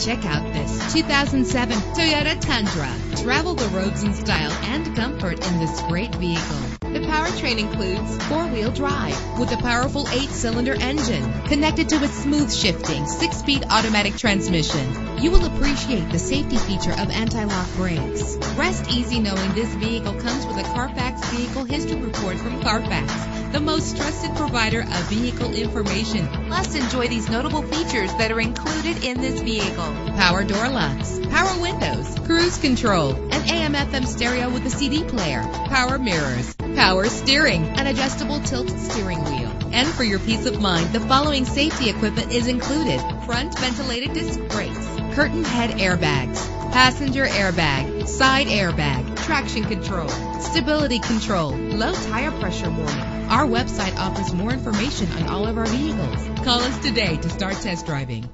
Check out this 2007 Toyota Tundra. Travel the roads in style and comfort in this great vehicle. The powertrain includes four-wheel drive with a powerful 8-cylinder engine connected to a smooth shifting 6-speed automatic transmission. You will appreciate the safety feature of anti-lock brakes. Rest easy knowing this vehicle comes with a Carfax Vehicle History Report from Carfax, the most trusted provider of vehicle information. Plus, enjoy these notable features that are included in this vehicle: power door locks, power windows, cruise control, an AM/FM stereo with a CD player, power mirrors, power steering, an adjustable tilt steering wheel. And for your peace of mind, the following safety equipment is included: front ventilated disc brakes, curtain head airbags, passenger airbag, side airbag, traction control, stability control, low tire pressure warning. Our website offers more information on all of our vehicles. Call us today to start test driving.